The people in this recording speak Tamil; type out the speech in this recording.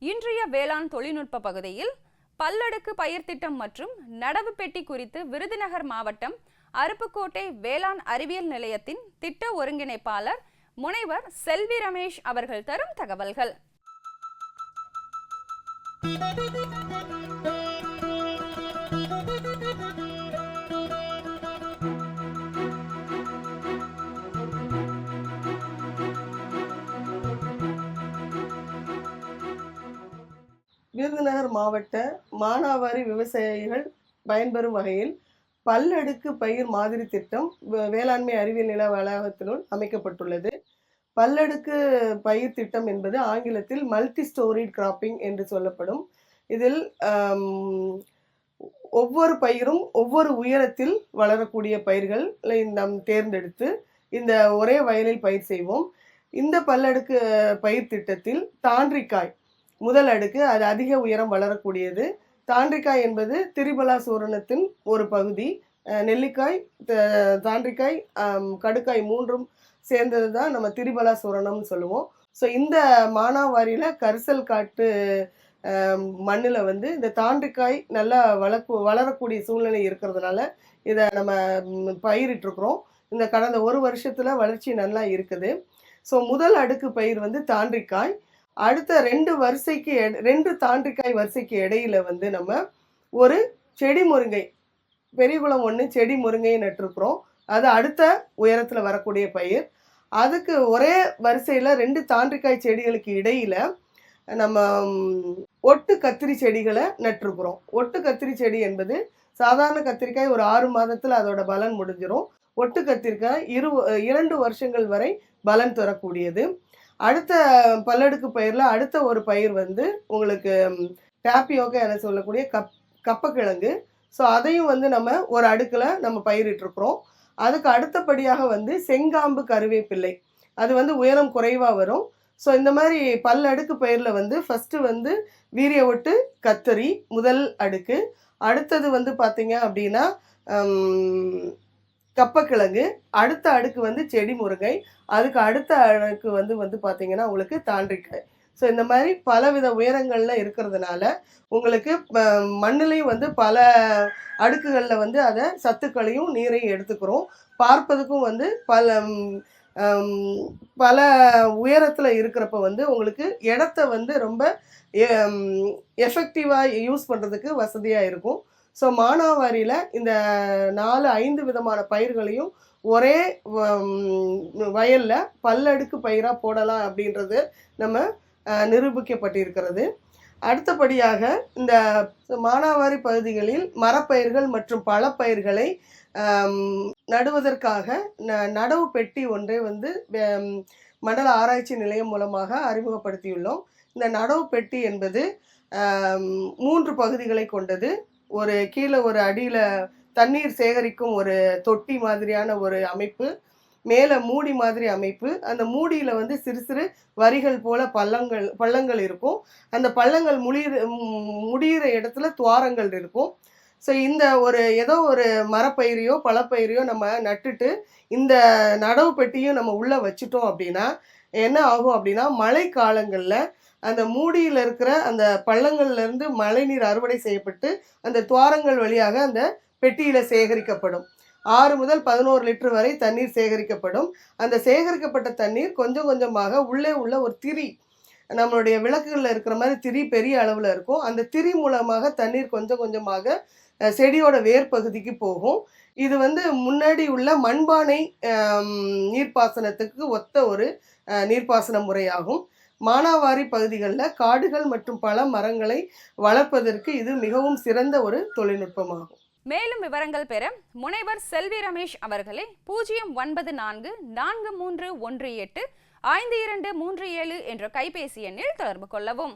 இன்றைய வேளாண் தொழில்நுட்ப பகுதியில் பல்லடுக்கு பயிர் திட்டம் மற்றும் நடவு பெட்டி குறித்து விருதுநகர் மாவட்டம் அருப்புக்கோட்டை வேளாண் அறிவியல் நிலையத்தின் திட்ட ஒருங்கிணைப்பாளர் முனைவர் செல்வி ரமேஷ் அவர்கள் தரும் தகவல்கள். விருதுநகர் மாவட்ட மானாவாரி விவசாயிகள் பயன்பெறும் வகையில் பல்லடுக்கு பயிர் மாதிரி திட்டம் வேளாண்மை அறிவியல் நில வளாகத்தினுள் அமைக்கப்பட்டுள்ளது. பல்லடுக்கு பயிர் திட்டம் என்பது ஆங்கிலத்தில் மல்டி ஸ்டோரிட் கிராப்பிங் என்று சொல்லப்படும். இதில் ஒவ்வொரு பயிரும் ஒவ்வொரு உயரத்தில் வளரக்கூடிய பயிர்களை நாம் தேர்ந்தெடுத்து இந்த ஒரே வயலில் பயிர் செய்வோம். இந்த பல்லடுக்கு பயிர் திட்டத்தில் தாண்டிக்காய் முதல் அடுக்கு, அது அதிக உயரம் வளரக்கூடியது. தாண்டிக்காய் என்பது திரிபலா சூரணத்தின் ஒரு பகுதி. நெல்லிக்காய், தாண்டிக்காய், கடுக்காய் மூன்றும் சேர்ந்தது தான் நம்ம திரிபலா சூரணம்னு சொல்லுவோம். ஸோ இந்த மானாவாரியில் கரிசல் காட்டு மண்ணில் இந்த தாண்டிக்காய் நல்லா வளரக்கூடிய சூழ்நிலை இருக்கிறதுனால இதை நம்ம பயிரிட்டுருக்குறோம். இந்த கடந்த ஒரு வருஷத்தில் வளர்ச்சி நல்லா இருக்குது. ஸோ முதல் அடுக்கு பயிர் தாண்டிக்காய். அடுத்த ரெண்டு தாண்டிக்காய் வரிசைக்கு இடையில நம்ம ஒரு செடி முருங்கை, பெரியகுளம் 1 செடி முருங்கையை நட்டுருக்குறோம். அது அடுத்த உயரத்தில் வரக்கூடிய பயிர். அதுக்கு ஒரே வரிசையில் 2 தாண்டிக்காய் செடிகளுக்கு இடையில நம்ம ஒட்டு கத்திரி செடிகளை நட்டுருக்குறோம். ஒட்டு கத்திரி செடி என்பது சாதாரண கத்திரிக்காய் ஒரு 6 மாதத்தில் அதோட பலன் முடிஞ்சிடும். ஒட்டு கத்திரிக்காய் 2 வருஷங்கள் வரை பலன் தரக்கூடியது. அடுத்த பல்லடுக்கு பயிரில் அடுத்த ஒரு பயிர் உங்களுக்கு டாப்பியோக்கா என சொல்லக்கூடிய கப்பக்கிழங்கு. ஸோ அதையும் நம்ம ஒரு அடுக்கில் நம்ம பயிரிட்டுருக்குறோம். அதுக்கு அடுத்தபடியாக செங்காம்பு கருவேப்பிள்ளை, அது உயரம் குறைவாக வரும். ஸோ இந்த மாதிரி பல்லடுக்கு பயிரில் ஃபஸ்ட்டு வீரிய ஒட்டு கத்தரி முதல் அடுக்கு. அடுத்தது பார்த்தீங்க அப்படின்னா கப்பக்கிழங்கு. அடுத்த அடுக்கு செடி முருங்கை. அதுக்கு அடுத்த அடுக்கு பார்த்தீங்கன்னா உங்களுக்கு தாண்டிக்காய். ஸோ இந்த மாதிரி பலவித உயரங்களில் இருக்கிறதுனால உங்களுக்கு மண்ணிலையும் பல அடுக்குகளில் அதை சத்துக்களையும் நீரையும் எடுத்துக்கிறோம். பார்ப்பதுக்கும் பல உயரத்தில் இருக்கிறப்ப உங்களுக்கு இடத்த ரொம்ப எஃபெக்டிவாக யூஸ் பண்ணுறதுக்கு வசதியாக இருக்கும். ஸோ மானாவாரியில் இந்த 4-5 விதமான பயிர்களையும் ஒரே வயலில் பல்லடுக்கு பயிராக போடலாம் அப்படின்றது நம்ம நிரூபிக்கப்பட்டிருக்கிறது. அடுத்தபடியாக இந்த மானாவாரி பகுதிகளில் மரப்பயிர்கள் மற்றும் பழப்பயிர்களை நடுவதற்காக நடவு பெட்டி ஒன்றை மண்டல ஆராய்ச்சி நிலையம் மூலமாக அறிமுகப்படுத்தியுள்ளோம். இந்த நடவு பெட்டி என்பது 3 பகுதிகளை கொண்டது. ஒரு கீழே ஒரு அடியில் தண்ணீர் சேகரிக்கும் ஒரு தொட்டி மாதிரியான ஒரு அமைப்பு, மேலே மூடி மாதிரி அமைப்பு. அந்த மூடியில் சிறு சிறு வரிகள் போல பள்ளங்கள் இருக்கும். அந்த பள்ளங்கள் முடிகிற இடத்துல துவாரங்கள் இருக்கும். ஸோ இந்த ஏதோ ஒரு மரப்பயிரையோ பழப்பயிரையோ நம்ம நட்டுட்டு இந்த நடவு பெட்டியும் நம்ம உள்ளே வச்சுட்டோம் அப்படின்னா என்ன ஆகும் அப்படின்னா, மழை காலங்களில் அந்த மூடியில் இருக்கிற அந்த பள்ளங்கள்லேருந்து மழை நீர் அறுவடை செய்யப்பட்டு அந்த துவாரங்கள் வழியாக அந்த பெட்டியில் சேகரிக்கப்படும். 6 முதல் 11 லிட்டர் வரை தண்ணீர் சேகரிக்கப்படும். அந்த சேகரிக்கப்பட்ட தண்ணீர் கொஞ்சம் கொஞ்சமாக உள்ளே உள்ள ஒரு திரி, நம்மளுடைய விளக்குகளில் இருக்கிற மாதிரி திரி பெரிய அளவில் இருக்கும். அந்த திரி மூலமாக தண்ணீர் கொஞ்சம் கொஞ்சமாக செடியோட வேர் பகுதிக்கு போகும். இது முன்னாடி உள்ள மண்பானை நீர்ப்பாசனத்துக்கு ஒத்த ஒரு நீர்ப்பாசன முறையாகும். மானாவாரி பகுதிகளில் காடுகள் மற்றும் பல மரங்களை வளர்ப்பதற்கு இது மிகவும் சிறந்த ஒரு தொழில்நுட்பமாகும். மேலும் விவரங்கள் பெற முனைவர் செல்வி ரமேஷ் அவர்களை 0944 4318 5237 என்ற கைபேசி எண்ணில் தொடர்பு கொள்ளவும்.